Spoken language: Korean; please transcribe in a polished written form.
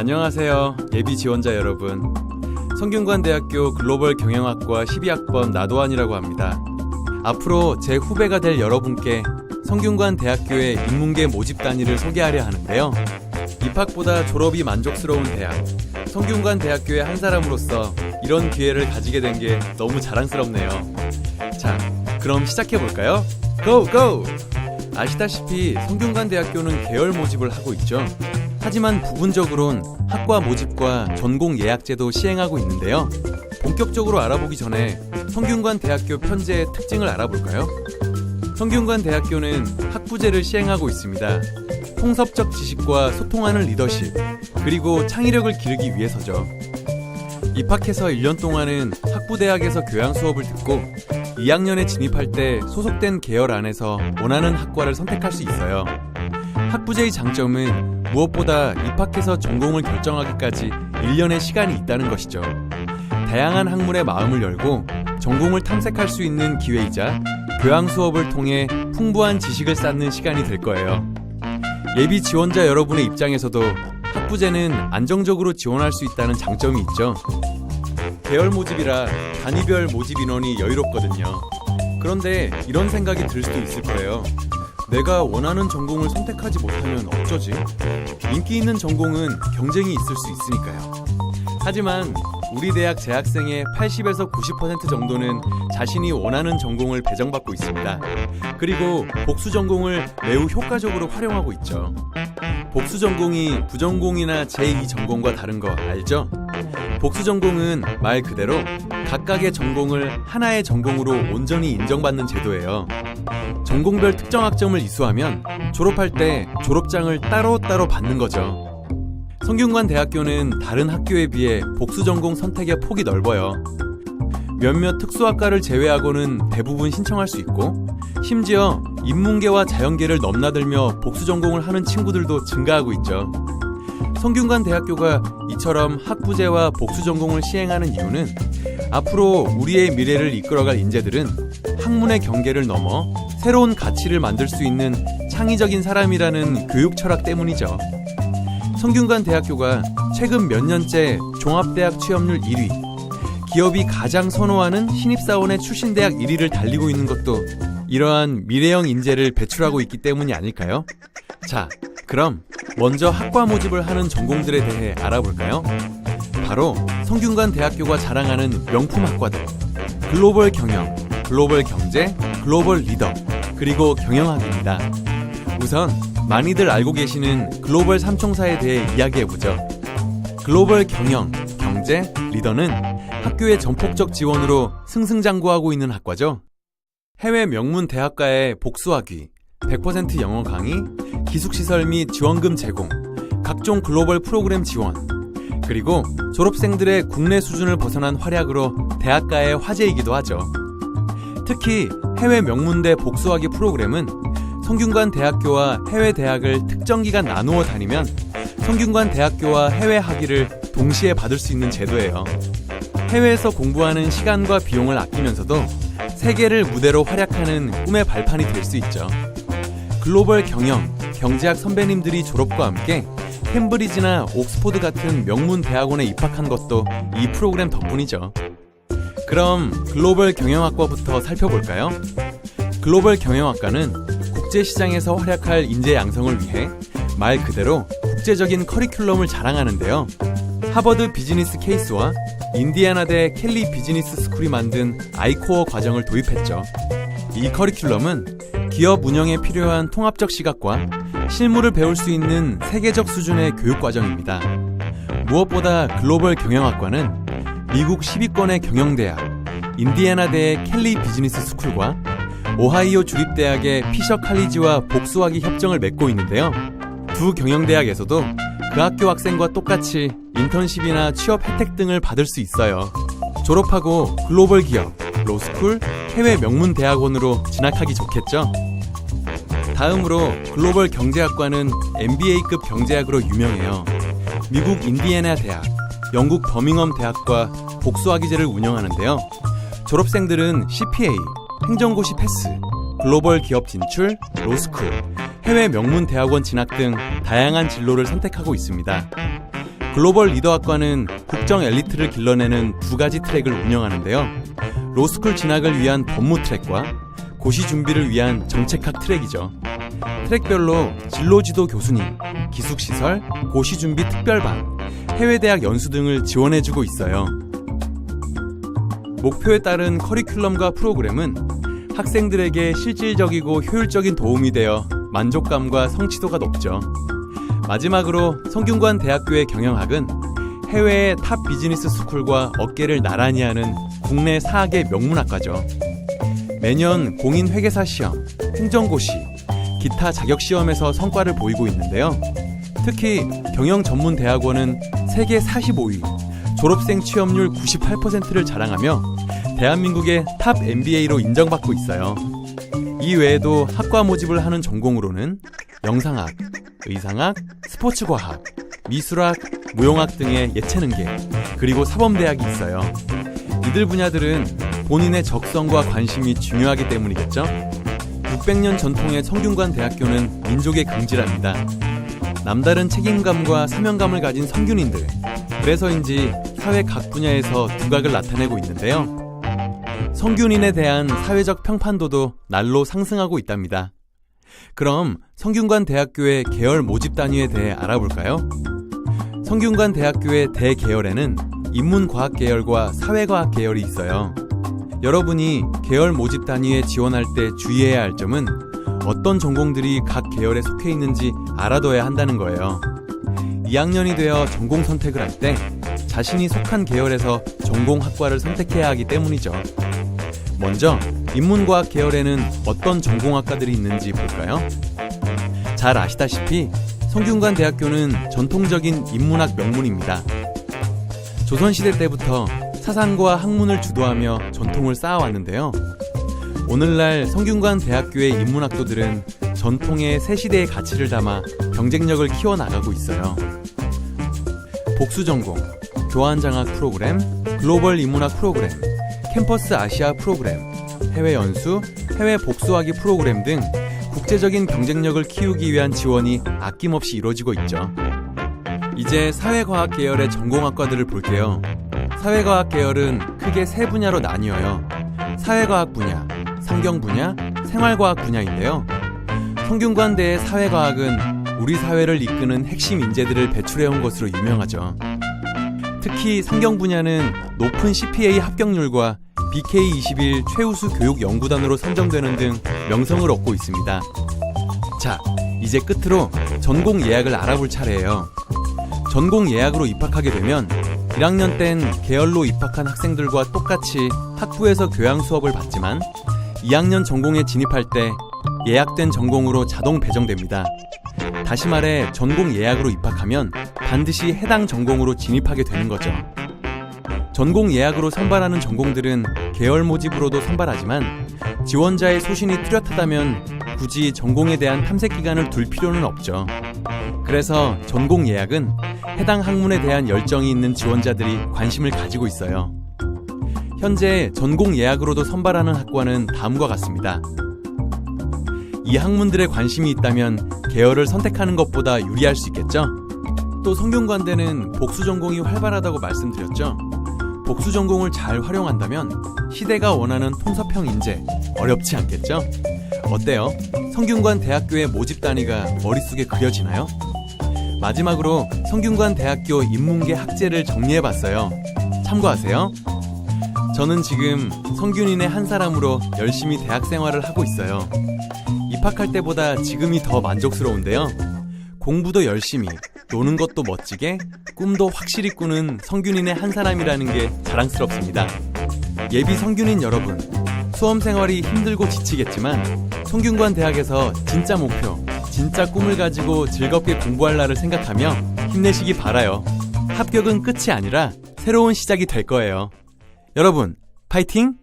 안녕하세요. 예비 지원자 여러분. 성균관대학교 글로벌 경영학과 12학번 나도환이라고 합니다. 앞으로 제 후배가 될 여러분께 성균관대학교의 인문계 모집 단위를 소개하려 하는데요. 입학보다 졸업이 만족스러운 대학, 성균관대학교의 한 사람으로서 이런 기회를 가지게 된 게 너무 자랑스럽네요. 자, 그럼 시작해볼까요? 고! 고! 아시다시피 성균관대학교는 계열 모집을 하고 있죠. 하지만 부분적으로는 학과 모집과 전공 예약제도 시행하고 있는데요. 본격적으로 알아보기 전에 성균관대학교 편제의 특징을 알아볼까요? 성균관대학교는 학부제를 시행하고 있습니다. 통섭적 지식과 소통하는 리더십, 그리고 창의력을 기르기 위해서죠. 입학해서 1년 동안은 학부대학에서 교양 수업을 듣고 2학년에 진입할 때 소속된 계열 안에서 원하는 학과를 선택할 수 있어요. 학부제의 장점은 무엇보다 입학해서 전공을 결정하기까지 1년의 시간이 있다는 것이죠. 다양한 학문에 마음을 열고 전공을 탐색할 수 있는 기회이자 교양 수업을 통해 풍부한 지식을 쌓는 시간이 될 거예요. 예비 지원자 여러분의 입장에서도 학부제는 안정적으로 지원할 수 있다는 장점이 있죠. 계열 모집이라 단위별 모집 인원이 여유롭거든요. 그런데 이런 생각이 들 수도 있을 거예요. 내가 원하는 전공을 선택하지 못하면 어쩌지? 인기 있는 전공은 경쟁이 있을 수 있으니까요. 하지만 우리 대학 재학생의 80에서 90% 정도는 자신이 원하는 전공을 배정받고 있습니다. 그리고 복수 전공을 매우 효과적으로 활용하고 있죠. 복수 전공이 부전공이나 제2 전공과 다른 거 알죠? 복수 전공은 말 그대로 각각의 전공을 하나의 전공으로 온전히 인정받는 제도예요. 전공별 특정 학점을 이수하면 졸업할 때 졸업장을 따로따로 받는 거죠. 성균관대학교는 다른 학교에 비해 복수 전공 선택의 폭이 넓어요. 몇몇 특수학과를 제외하고는 대부분 신청할 수 있고, 심지어 인문계와 자연계를 넘나들며 복수 전공을 하는 친구들도 증가하고 있죠. 성균관대학교가 이처럼 학부제와 복수 전공을 시행하는 이유는 앞으로 우리의 미래를 이끌어갈 인재들은 학문의 경계를 넘어 새로운 가치를 만들 수 있는 창의적인 사람이라는 교육 철학 때문이죠. 성균관대학교가 최근 몇 년째 종합대학 취업률 1위, 기업이 가장 선호하는 신입사원의 출신대학 1위를 달리고 있는 것도 이러한 미래형 인재를 배출하고 있기 때문이 아닐까요? 자, 그럼 먼저 학과 모집을 하는 전공들에 대해 알아볼까요? 바로 성균관대학교가 자랑하는 명품 학과들, 글로벌 경영, 글로벌 경제, 글로벌 리더, 그리고 경영학입니다. 우선 많이들 알고 계시는 글로벌 삼총사에 대해 이야기해보죠. 글로벌 경영, 경제, 리더는 학교의 전폭적 지원으로 승승장구하고 있는 학과죠. 해외 명문 대학가의 복수학위, 100% 영어 강의, 기숙시설 및 지원금 제공, 각종 글로벌 프로그램 지원, 그리고 졸업생들의 국내 수준을 벗어난 활약으로 대학가의 화제이기도 하죠. 특히 해외 명문대 복수학위 프로그램은 성균관대학교와 해외 대학을 특정 기간 나누어 다니면 성균관대학교와 해외 학위를 동시에 받을 수 있는 제도예요. 해외에서 공부하는 시간과 비용을 아끼면서도 세계를 무대로 활약하는 꿈의 발판이 될 수 있죠. 글로벌 경영, 경제학 선배님들이 졸업과 함께 캠브리지나 옥스포드 같은 명문 대학원에 입학한 것도 이 프로그램 덕분이죠. 그럼 글로벌 경영학과부터 살펴볼까요? 글로벌 경영학과는 국제시장에서 활약할 인재 양성을 위해 말 그대로 국제적인 커리큘럼을 자랑하는데요. 하버드 비즈니스 케이스와 인디애나대 켈리 비즈니스 스쿨이 만든 아이코어 과정을 도입했죠. 이 커리큘럼은 기업 운영에 필요한 통합적 시각과 실무를 배울 수 있는 세계적 수준의 교육 과정입니다. 무엇보다 글로벌 경영학과는 미국 10위권의 경영대학, 인디애나대의 켈리 비즈니스 스쿨과 오하이오 주립대학의 피셔 칼리지와 복수학위 협정을 맺고 있는데요. 두 경영대학에서도 그 학교 학생과 똑같이 인턴십이나 취업 혜택 등을 받을 수 있어요. 졸업하고 글로벌 기업, 로스쿨, 해외 명문 대학원으로 진학하기 좋겠죠? 다음으로 글로벌 경제학과는 MBA급 경제학으로 유명해요. 미국 인디애나 대학, 영국 버밍엄 대학과 복수학위제를 운영하는데요. 졸업생들은 CPA, 행정고시 패스, 글로벌 기업 진출, 로스쿨, 해외 명문 대학원 진학 등 다양한 진로를 선택하고 있습니다. 글로벌 리더학과는 국정 엘리트를 길러내는 두 가지 트랙을 운영하는데요. 로스쿨 진학을 위한 법무 트랙과 고시 준비를 위한 정책학 트랙이죠. 트랙별로 진로지도 교수님, 기숙시설, 고시준비 특별반, 해외대학 연수 등을 지원해주고 있어요. 목표에 따른 커리큘럼과 프로그램은 학생들에게 실질적이고 효율적인 도움이 되어 만족감과 성취도가 높죠. 마지막으로 성균관 대학교의 경영학은 해외의 탑 비즈니스 스쿨과 어깨를 나란히 하는 국내 4학의 명문학과죠. 매년 공인회계사 시험, 행정고시, 기타 자격시험에서 성과를 보이고 있는데요. 특히 경영전문대학원은 세계 45위, 졸업생 취업률 98%를 자랑하며 대한민국의 탑 MBA로 인정받고 있어요. 이 외에도 학과 모집을 하는 전공으로는 영상학, 의상학, 스포츠과학, 미술학, 무용학 등의 예체능계, 그리고 사범대학이 있어요. 이들 분야들은 본인의 적성과 관심이 중요하기 때문이겠죠? 600년 전통의 성균관 대학교는 민족의 긍지랍니다. 남다른 책임감과 사명감을 가진 성균인들, 그래서인지 사회 각 분야에서 두각을 나타내고 있는데요. 성균인에 대한 사회적 평판도도 날로 상승하고 있답니다. 그럼 성균관 대학교의 계열 모집 단위에 대해 알아볼까요? 성균관 대학교의 대계열에는 인문과학 계열과 사회과학 계열이 있어요. 여러분이 계열 모집 단위에 지원할 때 주의해야 할 점은 어떤 전공들이 각 계열에 속해 있는지 알아둬야 한다는 거예요. 2학년이 되어 전공 선택을 할 때 자신이 속한 계열에서 전공학과를 선택해야 하기 때문이죠. 먼저 인문과학 계열에는 어떤 전공학과들이 있는지 볼까요? 잘 아시다시피 성균관 대학교는 전통적인 인문학 명문입니다. 조선시대 때부터 사상과 학문을 주도하며 전통을 쌓아왔는데요. 오늘날 성균관 대학교의 인문학도들은 전통의 새 시대의 가치를 담아 경쟁력을 키워나가고 있어요. 복수전공, 교환장학 프로그램, 글로벌 인문학 프로그램, 캠퍼스 아시아 프로그램, 해외 연수, 해외 복수학위 프로그램 등 국제적인 경쟁력을 키우기 위한 지원이 아낌없이 이루어지고 있죠. 이제 사회과학 계열의 전공학과들을 볼게요. 사회과학 계열은 크게 세 분야로 나뉘어요. 사회과학 분야, 상경 분야, 생활과학 분야인데요. 성균관대의 사회과학은 우리 사회를 이끄는 핵심 인재들을 배출해온 것으로 유명하죠. 특히 상경 분야는 높은 CPA 합격률과 BK21 최우수 교육 연구단으로 선정되는 등 명성을 얻고 있습니다. 자, 이제 끝으로 전공 예약을 알아볼 차례예요. 전공 예약으로 입학하게 되면 1학년 땐 계열로 입학한 학생들과 똑같이 학부에서 교양 수업을 받지만 2학년 전공에 진입할 때 예약된 전공으로 자동 배정됩니다. 다시 말해 전공 예약으로 입학하면 반드시 해당 전공으로 진입하게 되는 거죠. 전공 예약으로 선발하는 전공들은 계열 모집으로도 선발하지만 지원자의 소신이 뚜렷하다면 굳이 전공에 대한 탐색 기간을 둘 필요는 없죠. 그래서 전공 예약은 해당 학문에 대한 열정이 있는 지원자들이 관심을 가지고 있어요. 현재 전공 예약으로도 선발하는 학과는 다음과 같습니다. 이 학문들에 관심이 있다면 계열을 선택하는 것보다 유리할 수 있겠죠? 또 성균관대는 복수 전공이 활발하다고 말씀드렸죠? 복수 전공을 잘 활용한다면 시대가 원하는 통섭형 인재, 어렵지 않겠죠? 어때요? 성균관 대학교의 모집 단위가 머릿속에 그려지나요? 마지막으로 성균관 대학교 인문계 학제를 정리해봤어요. 참고하세요. 저는 지금 성균인의 한 사람으로 열심히 대학 생활을 하고 있어요. 입학할 때보다 지금이 더 만족스러운데요. 공부도 열심히, 노는 것도 멋지게, 꿈도 확실히 꾸는 성균인의 한 사람이라는 게 자랑스럽습니다. 예비 성균인 여러분, 수험 생활이 힘들고 지치겠지만 성균관 대학에서 진짜 목표, 진짜 꿈을 가지고 즐겁게 공부할 날을 생각하며 힘내시기 바라요. 합격은 끝이 아니라 새로운 시작이 될 거예요. 여러분, 파이팅!